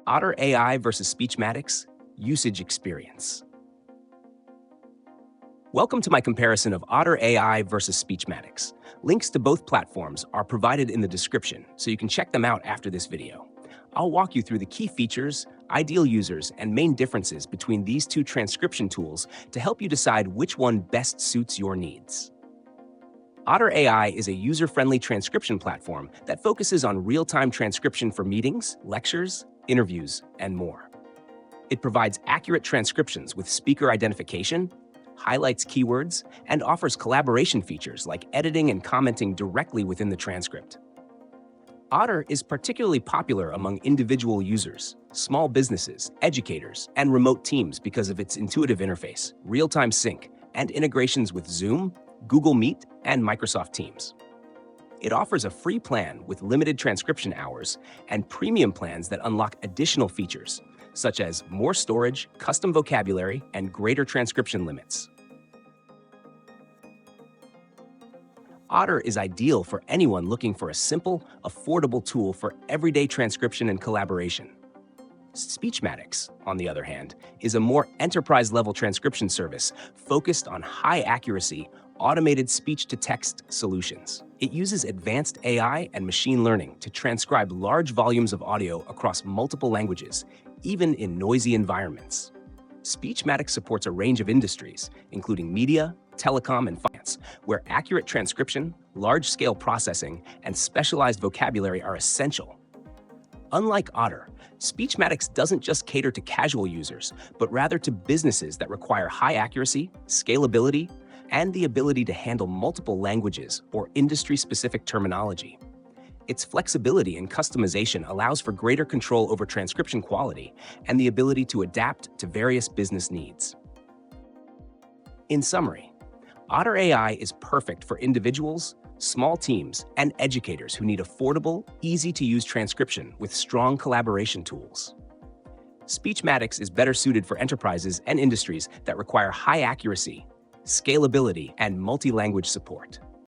Otter AI versus Speechmatics, usage experience. Welcome to my comparison of Otter AI versus Speechmatics. Links to both platforms are provided in the description, so you can check them out after this video. I'll walk you through the key features, ideal users, and main differences between these two transcription tools to help you decide which one best suits your needs. Otter AI is a user-friendly transcription platform that focuses on real-time transcription for meetings, lectures, interviews, and more. It provides accurate transcriptions with speaker identification, highlights keywords, and offers collaboration features like editing and commenting directly within the transcript. Otter is particularly popular among individual users, small businesses, educators, and remote teams because of its intuitive interface, real-time sync, and integrations with Zoom, Google Meet, and Microsoft Teams. It offers a free plan with limited transcription hours and premium plans that unlock additional features, such as more storage, custom vocabulary, and greater transcription limits. Otter is ideal for anyone looking for a simple, affordable tool for everyday transcription and collaboration. Speechmatics, on the other hand, is a more enterprise-level transcription service focused on high-accuracy, automated speech-to-text solutions. It uses advanced AI and machine learning to transcribe large volumes of audio across multiple languages, even in noisy environments. Speechmatics supports a range of industries, including media, telecom, and finance, where accurate transcription, large-scale processing, and specialized vocabulary are essential. Unlike Otter, Speechmatics doesn't just cater to casual users, but rather to businesses that require high accuracy, scalability, and the ability to handle multiple languages or industry-specific terminology. Its flexibility and customization allows for greater control over transcription quality and the ability to adapt to various business needs. In summary, Otter AI is perfect for individuals, small teams, and educators who need affordable, easy-to-use transcription with strong collaboration tools. Speechmatics is better suited for enterprises and industries that require high accuracy, scalability, and multi-language support.